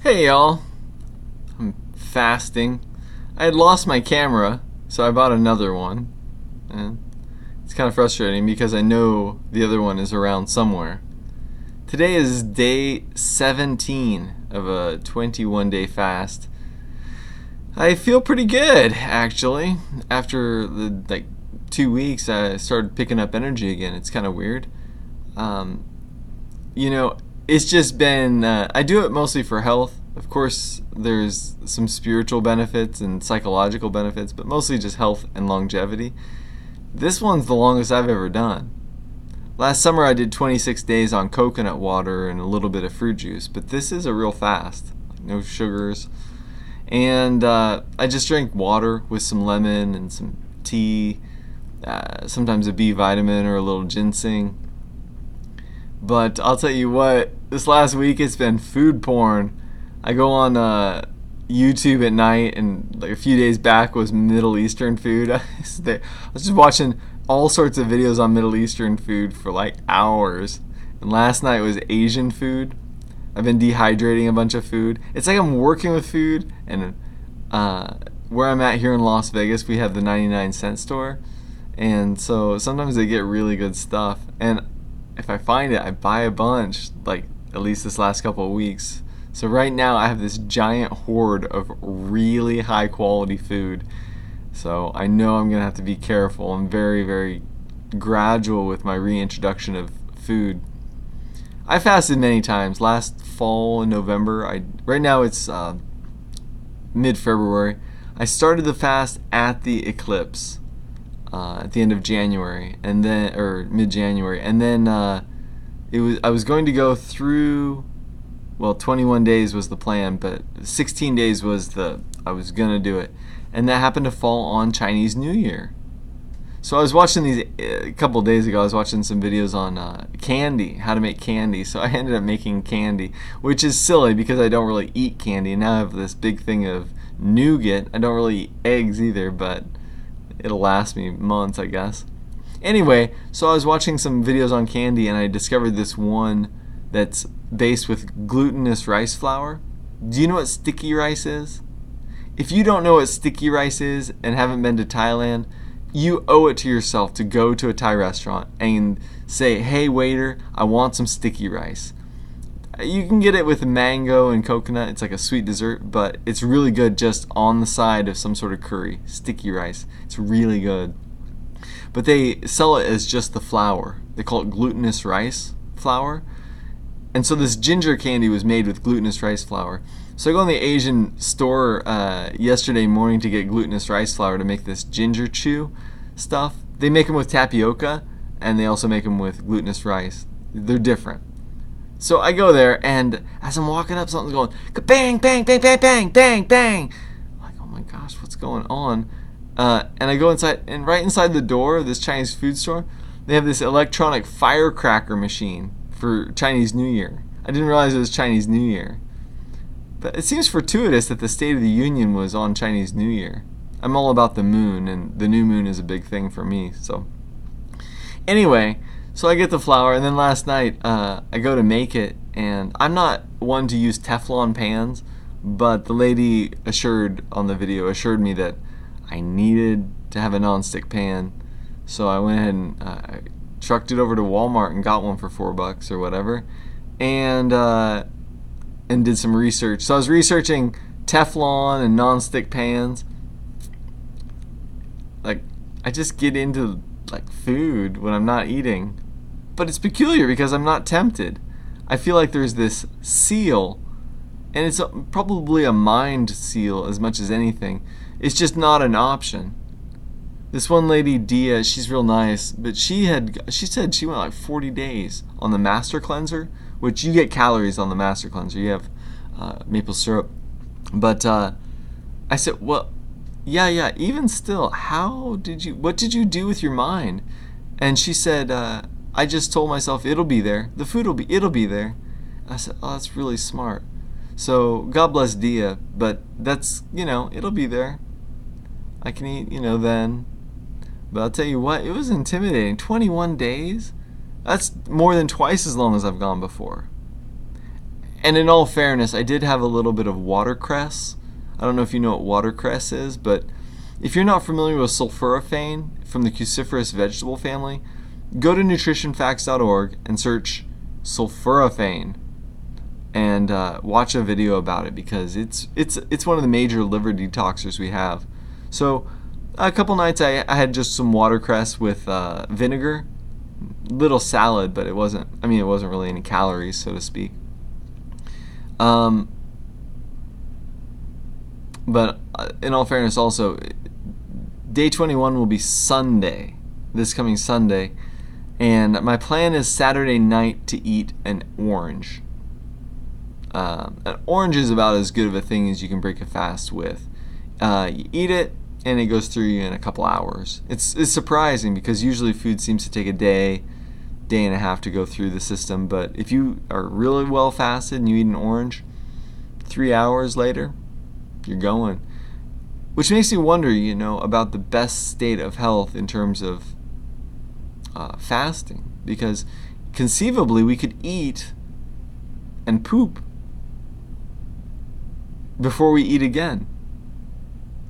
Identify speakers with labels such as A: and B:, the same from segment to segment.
A: Hey y'all, I'm fasting. I had lost my camera, so I bought another one. And it's kind of frustrating because I know the other one is around somewhere. Today is day 17 of a 21-day fast. I feel pretty good, actually. After the 2 weeks, I started picking up energy again. It's kind of weird. Um, you know, it's just been, I do it mostly for health. Of course, there's some spiritual benefits and psychological benefits, but mostly just health and longevity. This one's the longest I've ever done. Last summer I did 26 days on coconut water and a little bit of fruit juice, but this is a real fast. No sugars. And I just drink water with some lemon and some tea, sometimes a B vitamin or a little ginseng. But I'll tell you what, this last week it's been food porn. I go on YouTube at night, and like a few days back was Middle Eastern food. I was just watching all sorts of videos on Middle Eastern food for like hours. And last night was Asian food. I've been dehydrating a bunch of food. It's like I'm working with food, and where I'm at here in Las Vegas, we have the 99-cent store. And so sometimes they get really good stuff. And if I find it, I buy a bunch, like at least this last couple of weeks. So right now I have this giant hoard of really high quality food. So I know I'm going to have to be careful and very, very gradual with my reintroduction of food. I fasted many times. Last fall in November, right now it's mid-February. I started the fast at the eclipse. At the end of January, and then or mid-January, and then I was going to go through. Well, 21 days was the plan, but 16 days was I was gonna do it, and that happened to fall on Chinese New Year. So I was watching these a couple of days ago. I was watching some videos on candy, how to make candy. So I ended up making candy, which is silly because I don't really eat candy. And now I have this big thing of nougat. I don't really eat eggs either, but it'll last me months, I guess. Anyway, so I was watching some videos on candy, and I discovered this one that's based with glutinous rice flour. Do you know what sticky rice is? If you don't know what sticky rice is and haven't been to Thailand, you owe it to yourself to go to a Thai restaurant and say, "Hey waiter, I want some sticky rice." You can get it with mango and coconut. It's like a sweet dessert, but it's really good just on the side of some sort of curry. Sticky rice. It's really good. But they sell it as just the flour. They call it glutinous rice flour. And so this ginger candy was made with glutinous rice flour. So I go in the Asian store yesterday morning to get glutinous rice flour to make this ginger chew stuff. They make them with tapioca, and they also make them with glutinous rice. They're different. So I go there, and as I'm walking up, something's going bang, bang, bang, bang, bang, bang, bang. I'm like, oh my gosh, what's going on? And I go inside, and right inside the door of this Chinese food store, they have this electronic firecracker machine for Chinese New Year. I didn't realize it was Chinese New Year. But it seems fortuitous that the State of the Union was on Chinese New Year. I'm all about the moon, and the new moon is a big thing for me. So anyway, so I get the flour, and then last night I go to make it, and I'm not one to use Teflon pans, but the lady on the video assured me that I needed to have a nonstick pan. So I went ahead and trucked it over to Walmart and got one for $4 or whatever, and did some research. So I was researching Teflon and nonstick pans. Like, I just get into like food when I'm not eating. But it's peculiar because I'm not tempted. I feel like there's this seal, and it's probably a mind seal as much as anything. It's just not an option. This one lady, Dia, she's real nice, but she said she went like 40 days on the Master Cleanser, which you get calories on the Master Cleanser. You have maple syrup. But I said, well, yeah, even still, what did you do with your mind? And she said, I just told myself it'll be there. The food it'll be there. I said, oh, that's really smart. So God bless Dia, but that's, it'll be there. I can eat, then. But I'll tell you what, it was intimidating. 21 days? That's more than twice as long as I've gone before. And in all fairness, I did have a little bit of watercress. I don't know if you know what watercress is, but if you're not familiar with sulforaphane from the cruciferous vegetable family, go to nutritionfacts.org and search sulforaphane and watch a video about it, because it's one of the major liver detoxers we have. So a couple nights I had just some watercress with vinegar, little salad, but it wasn't really any calories, so to speak. But in all fairness, also, day 21 will be Sunday, this coming Sunday, and my plan is Saturday night to eat an orange. An orange is about as good of a thing as you can break a fast with. You eat it, and it goes through you in a couple hours. It's surprising, because usually food seems to take a day and a half to go through the system, but if you are really well fasted and you eat an orange, 3 hours later, you're going. Which makes me wonder, about the best state of health in terms of fasting, because conceivably we could eat and poop before we eat again.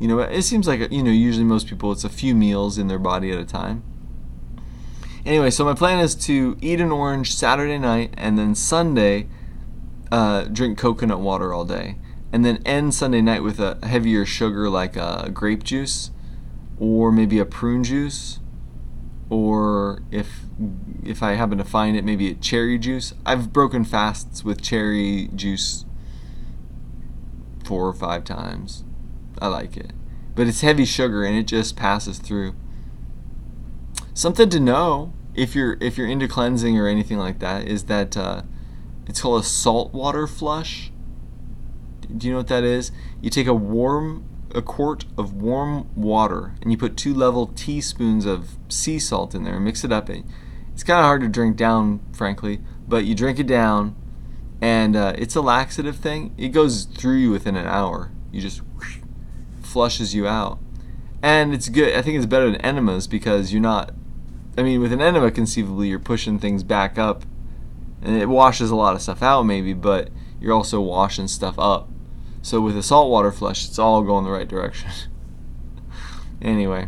A: It seems like, usually most people, it's a few meals in their body at a time. Anyway, so my plan is to eat an orange Saturday night, and then Sunday drink coconut water all day, and then end Sunday night with a heavier sugar like grape juice, or maybe a prune juice, or if I happen to find it, maybe a cherry juice. I've broken fasts with cherry juice 4 or 5 times. I like it, but it's heavy sugar and it just passes through. Something to know if you're into cleansing or anything like that is that it's called a saltwater flush. Do you know what that is? You take a quart of warm water and you put 2 level teaspoons of sea salt in there and mix it up. It's kind of hard to drink down, frankly, but you drink it down, and it's a laxative thing. It goes through you within an hour. You just flushes you out, and it's good. I think it's better than enemas, because you're not. With an enema, conceivably, you're pushing things back up, and it washes a lot of stuff out, maybe, but you're also washing stuff up. So with a saltwater flush, it's all going the right direction. Anyway,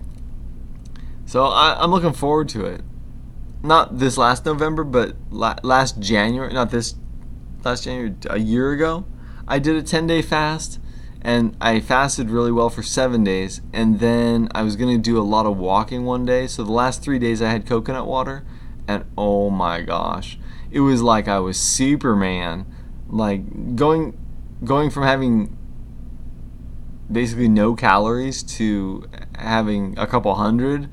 A: so I'm looking forward to it. Not this last November, but last January. Not this last January. A year ago, I did a 10-day fast, and I fasted really well for 7 days, and then I was going to do a lot of walking one day. So the last 3 days I had coconut water, and oh my gosh, it was like I was Superman. Like going from having basically no calories to having a couple hundred.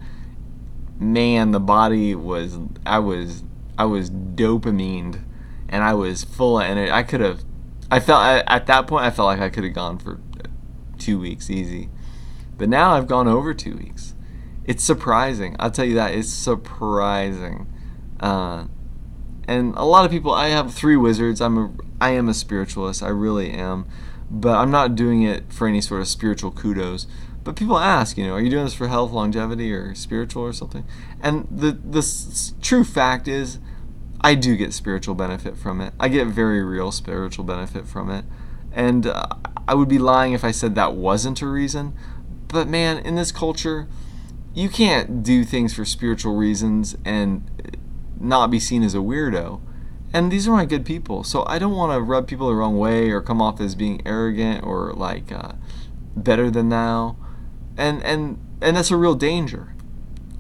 A: Man, the body was, I was dopamined, and I was full of energy. At that point, I felt like I could have gone for 2 weeks easy. But now I've gone over 2 weeks. It's surprising. I'll tell you that. It's surprising. And a lot of people, I have 3 wizards. I am a spiritualist. I really am. But I'm not doing it for any sort of spiritual kudos. But people ask, are you doing this for health, longevity, or spiritual or something? And the true fact is, I do get spiritual benefit from it. I get very real spiritual benefit from it. And I would be lying if I said that wasn't a reason. But man, in this culture, you can't do things for spiritual reasons and not be seen as a weirdo. And these are my good people. So I don't want to rub people the wrong way or come off as being arrogant or like better than thou. And that's a real danger.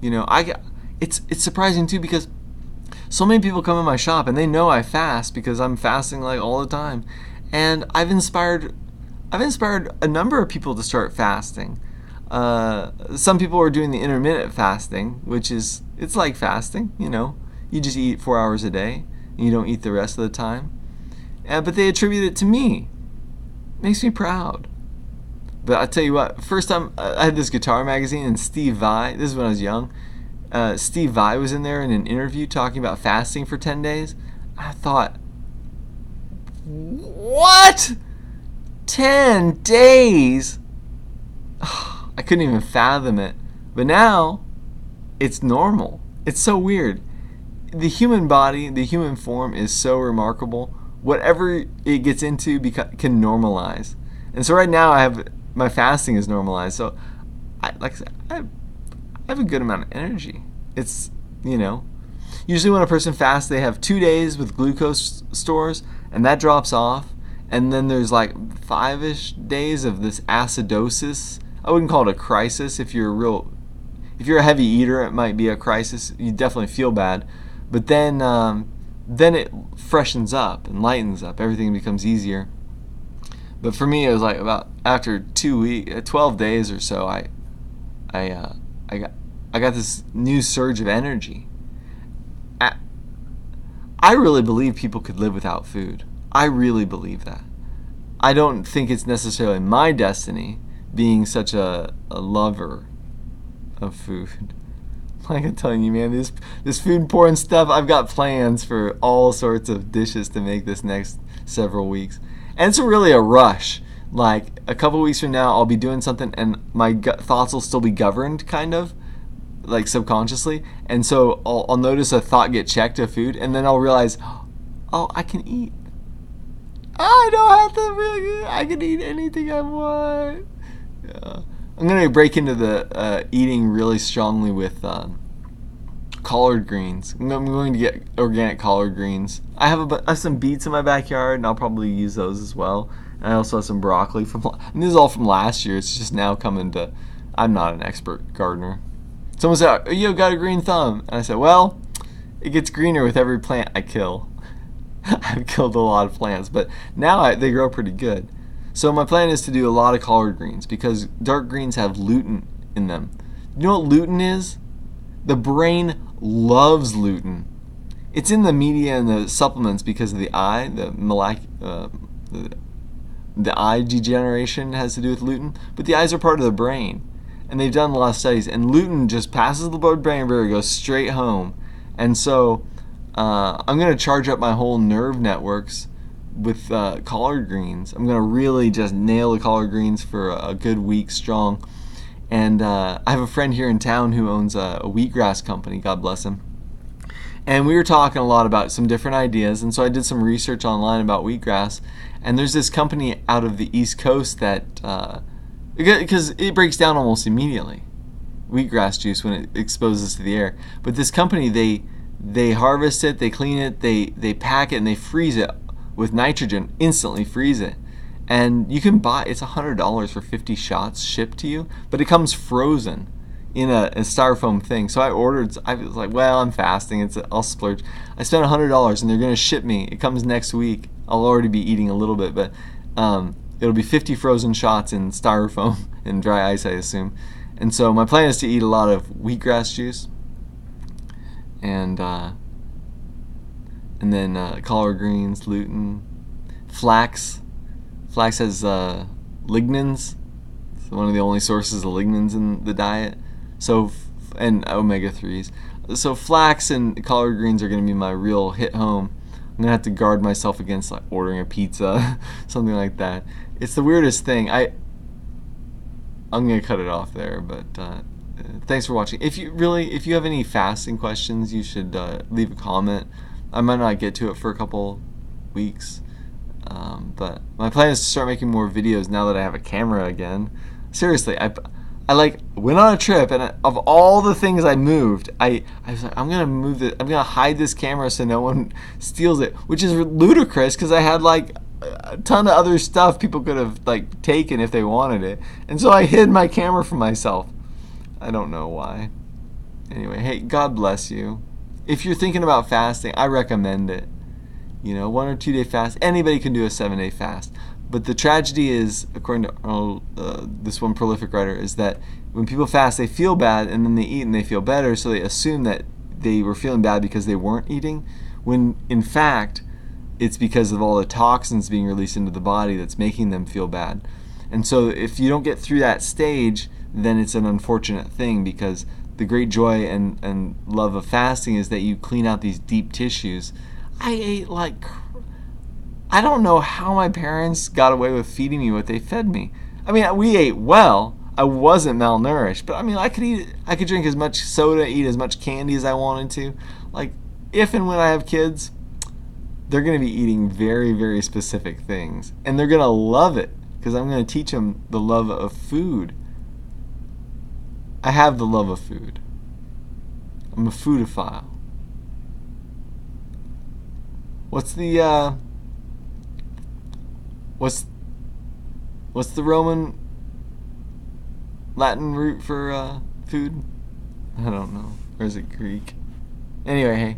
A: It's surprising too, because so many people come in my shop and they know I fast because I'm fasting like all the time. And I've inspired a number of people to start fasting. Some people are doing the intermittent fasting, which it's like fasting, You just eat 4 hours a day and you don't eat the rest of the time. But they attribute it to me. Makes me proud. But I tell you what, first time I had this guitar magazine, and Steve Vai, this is when I was young, Steve Vai was in there in an interview talking about fasting for 10 days. I thought, what? 10 days? I couldn't even fathom it. But now, it's normal. It's so weird. The human body, the human form is so remarkable. whatever it gets into can normalize. And so right now my fasting is normalized. So like I said, I have a good amount of energy. It's, usually when a person fasts, they have 2 days with glucose stores, and that drops off. And then there's like 5-ish days of this acidosis. I wouldn't call it a crisis. If you're a heavy eater, it might be a crisis. You definitely feel bad. But then it freshens up and lightens up. Everything becomes easier. But for me, it was like about after 12 days or so, I got this new surge of energy. I really believe people could live without food. I really believe that. I don't think it's necessarily my destiny, being such a lover of food. Like I'm telling you, man, this food porn stuff, I've got plans for all sorts of dishes to make this next several weeks. And it's really a rush. Like a couple weeks from now, I'll be doing something and my thoughts will still be governed, kind of, like subconsciously. And so I'll notice a thought get checked of food, and then I'll realize, oh, I can eat. I don't have to I can eat anything I want. Yeah. I'm going to break into the eating really strongly with collard greens. I'm going to get organic collard greens. I have some beets in my backyard, and I'll probably use those as well. And I also have some broccoli and this is all from last year. It's just now coming to, I'm not an expert gardener. Someone said, "You got a green thumb." And I said, well, it gets greener with every plant I kill. I've killed a lot of plants, but now they grow pretty good. So my plan is to do a lot of collard greens because dark greens have lutein in them. You know what lutein is? The brain loves lutein. It's in the media and the supplements because of the eye, the eye degeneration has to do with lutein, but the eyes are part of the brain. And they've done a lot of studies, and lutein just passes the blood-brain barrier, goes straight home. And so I'm going to charge up my whole nerve networks with collard greens. I'm going to really just nail the collard greens for a good week strong. And I have a friend here in town who owns a wheatgrass company, God bless him. And we were talking a lot about some different ideas, and so I did some research online about wheatgrass. And there's this company out of the East Coast that, because it breaks down almost immediately, wheatgrass juice, when it exposes to the air. But this company, they harvest it, they clean it, they pack it, and they freeze it with nitrogen, instantly freeze it. And you can buy, it's $100 for 50 shots shipped to you, but it comes frozen in a styrofoam thing. So I was like, well, I'm fasting, I'll splurge. I spent $100 and they're gonna ship me. It comes next week. I'll already be eating a little bit, but it'll be 50 frozen shots in styrofoam and dry ice, I assume. And so my plan is to eat a lot of wheatgrass juice, and then collard greens, lutein, flax. Flax has lignans. It's one of the only sources of lignans in the diet. So, and omega-3s. So flax and collard greens are going to be my real hit home. I'm going to have to guard myself against like ordering a pizza, something like that. It's the weirdest thing. I'm going to cut it off there, but thanks for watching. If you have any fasting questions, you should leave a comment. I might not get to it for a couple weeks, but my plan is to start making more videos now that I have a camera again. Seriously, I went on a trip, and of all the things I moved, I was like, I'm gonna hide this camera so no one steals it, which is ludicrous because I had like a ton of other stuff people could have like taken if they wanted it, and so I hid my camera from myself. I don't know why. Anyway, hey, God bless you. If you're thinking about fasting, I recommend it. 1 or 2 day fast. Anybody can do a 7-day fast. But the tragedy is, according to this one prolific writer, is that when people fast, they feel bad, and then they eat and they feel better, so they assume that they were feeling bad because they weren't eating, when in fact, it's because of all the toxins being released into the body that's making them feel bad. And so if you don't get through that stage, then it's an unfortunate thing, because the great joy and love of fasting is that you clean out these deep tissues. I ate I don't know how my parents got away with feeding me what they fed me. I mean, we ate well. I wasn't malnourished, but I mean, I could drink as much soda, eat as much candy as I wanted to. Like, if and when I have kids, they're going to be eating very, very specific things. And they're going to love it because I'm going to teach them the love of food. I have the love of food. I'm a foodophile. What's the what's the Roman Latin root for food? I don't know. Or is it Greek? Anyway, hey,